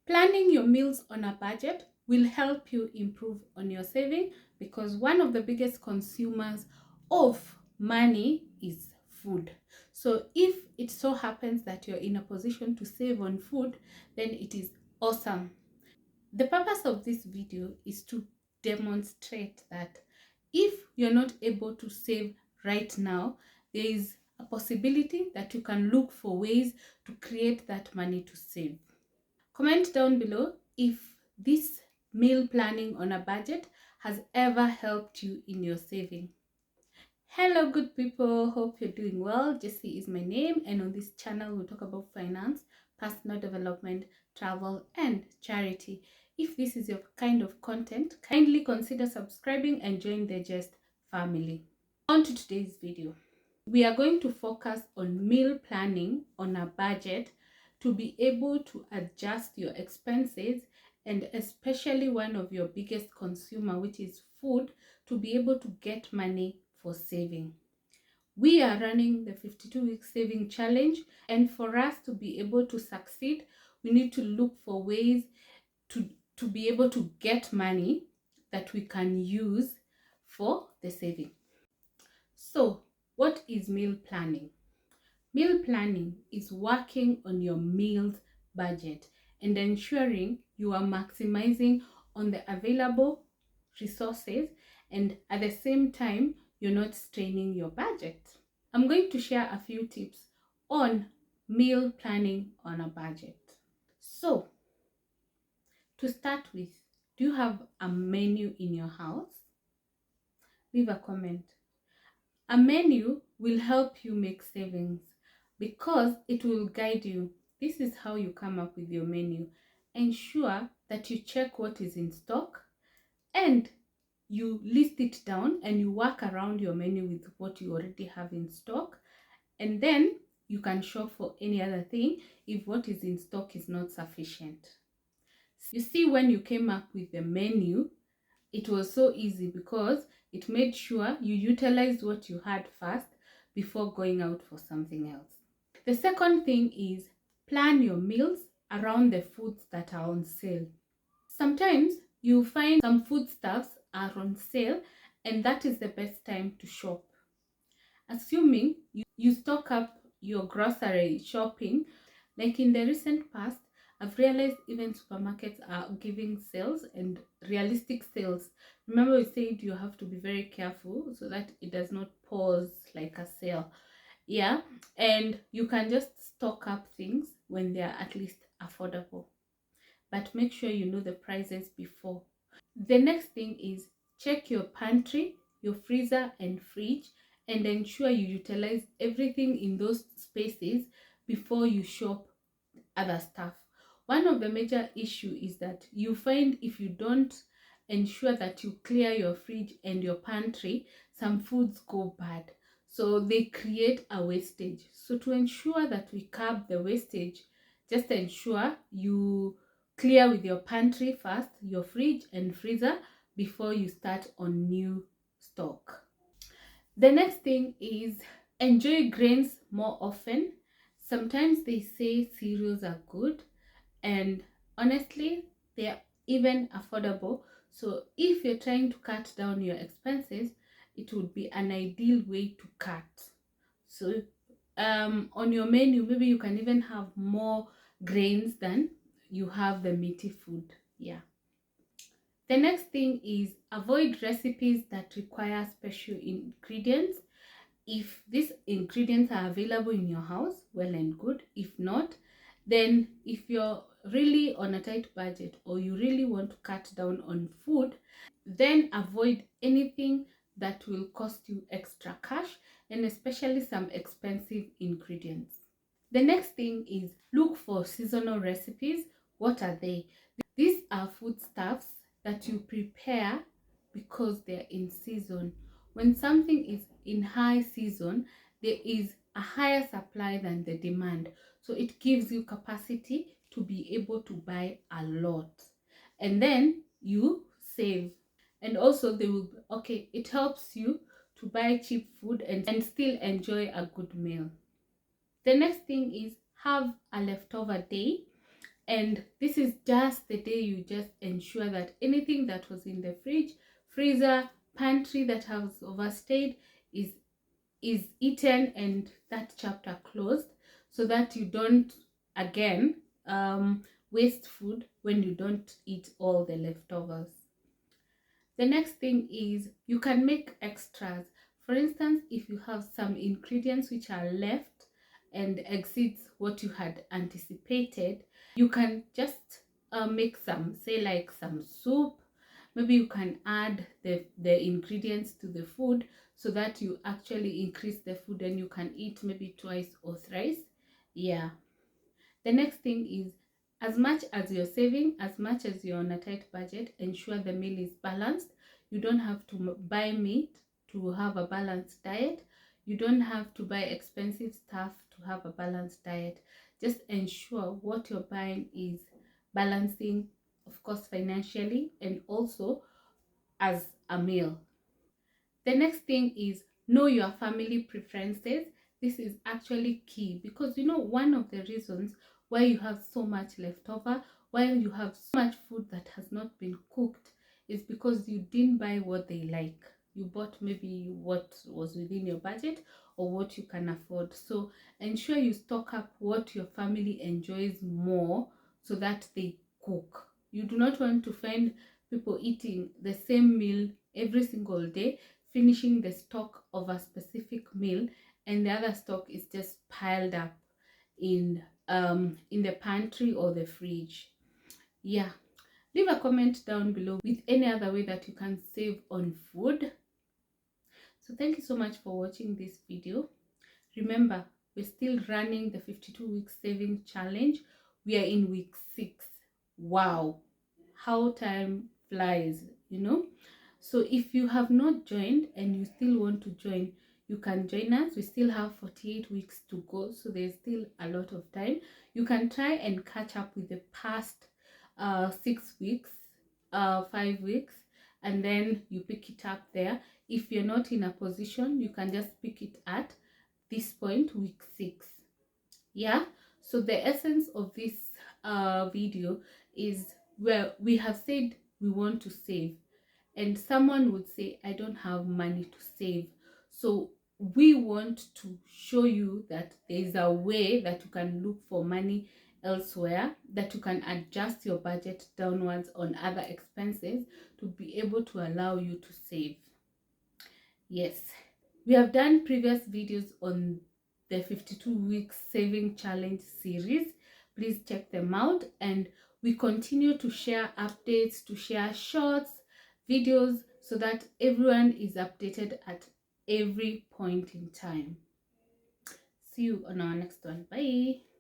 Planning your meals on a budget will help you improve on your saving, because one of the biggest consumers of money is food. So if it so happens that you're in a position to save on food, then it is awesome. The purpose of this video is to demonstrate that if you're not able to save right now, there is a possibility that you can look for ways to create that money to save. Comment down below if this meal planning on a budget has ever helped you in your saving. Hello good people, hope you're doing well. Jessie is my name, and on this channel we'll talk about finance, personal development, travel and charity. If this is your kind of content, kindly consider subscribing and join the Just family. On to today's video. We are going to focus on meal planning on a budget to be able to adjust your expenses, and especially one of your biggest consumer, which is food, to be able to get money for saving. We are running the 52-week saving challenge, and for us to be able to succeed, we need to look for ways to be able to get money that we can use for the saving. So, what is meal planning? Meal planning is working on your meals budget and ensuring you are maximizing on the available resources, and at the same time, you're not straining your budget. I'm going to share a few tips on meal planning on a budget. So, to start with, do you have a menu in your house? Leave a comment. A menu will help you make savings because it will guide you. This is how you come up with your menu. Ensure that you check what is in stock and you list it down, and you work around your menu with what you already have in stock, and then you can shop for any other thing if what is in stock is not sufficient. You see, when you came up with the menu, it was so easy because it made sure you utilized what you had first before going out for something else. The second thing is plan your meals around the foods that are on sale. Sometimes you find some foodstuffs are on sale, and that is the best time to shop. Assuming you stock up your grocery shopping, like in the recent past, I've realized even supermarkets are giving sales and realistic sales. Remember, we said you have to be very careful so that it does not pause like a sale. Yeah, and you can just stock up things when they are at least affordable, but make sure you know the prices before. The next thing is check your pantry, your freezer and fridge, and ensure you utilize everything in those spaces before you shop other stuff. One of the major issue is that you find if you don't ensure that you clear your fridge and your pantry, some foods go bad. So they create a wastage. So to ensure that we curb the wastage, just ensure you clear with your pantry first, your fridge and freezer, before you start on new stock. The next thing is enjoy grains more often. Sometimes they say cereals are good, and honestly, they are even affordable. So if you're trying to cut down your expenses, it would be an ideal way to cut. So on your menu, maybe you can even have more grains than you have the meaty food. Yeah. The next thing is avoid recipes that require special ingredients. If these ingredients are available in your house, well and good. If not, then if you're really on a tight budget or you really want to cut down on food, then avoid anything that will cost you extra cash, and especially some expensive ingredients. The next thing is look for seasonal recipes. What are they? These are foodstuffs that you prepare because they're in season. When something is in high season, there is a higher supply than the demand. So it gives you capacity to be able to buy a lot. And then you save. And also it helps you to buy cheap food and still enjoy a good meal. The next thing is have a leftover day. And this is just the day you just ensure that anything that was in the fridge, freezer, pantry that has overstayed is eaten and that chapter closed, so that you don't again waste food when you don't eat all the leftovers. The next thing is you can make extras. For instance, if you have some ingredients which are left and exceeds what you had anticipated, you can just make some, say like some soup. Maybe you can add the ingredients to the food so that you actually increase the food and you can eat maybe twice or thrice. Yeah. The next thing is, as much as you're saving, as much as you're on a tight budget, ensure the meal is balanced. You don't have to buy meat to have a balanced diet. You don't have to buy expensive stuff to have a balanced diet. Just ensure what you're buying is balancing, of course, financially and also as a meal. The next thing is know your family preferences. This is actually key because one of the reasons why you have so much left over, why you have so much food that has not been cooked, is because you didn't buy what they like. You bought maybe what was within your budget or what you can afford. So ensure you stock up what your family enjoys more so that they cook. You do not want to find people eating the same meal every single day, finishing the stock of a specific meal, and the other stock is just piled up in the pantry or the fridge. Yeah, leave a comment down below with any other way that you can save on food. So thank you so much for watching this video. Remember, we're still running the 52-week saving challenge. We are in week 6. Wow, how time flies. So if you have not joined and you still want to join, you can join us. We still have 48 weeks to go, so there's still a lot of time. You can try and catch up with the past 6 weeks, 5 weeks, and then you pick it up there. If you're not in a position, you can just pick it at this point, week 6. Yeah, so the essence of this video is where we have said we want to save, and someone would say, I don't have money to save. So we want to show you that there is a way that you can look for money elsewhere, that you can adjust your budget downwards on other expenses to be able to allow you to save. Yes, we have done previous videos on the 52-week saving challenge series. Please check them out, and we continue to share updates, to share shorts, videos, so that everyone is updated at every point in time. See you on our next one. Bye.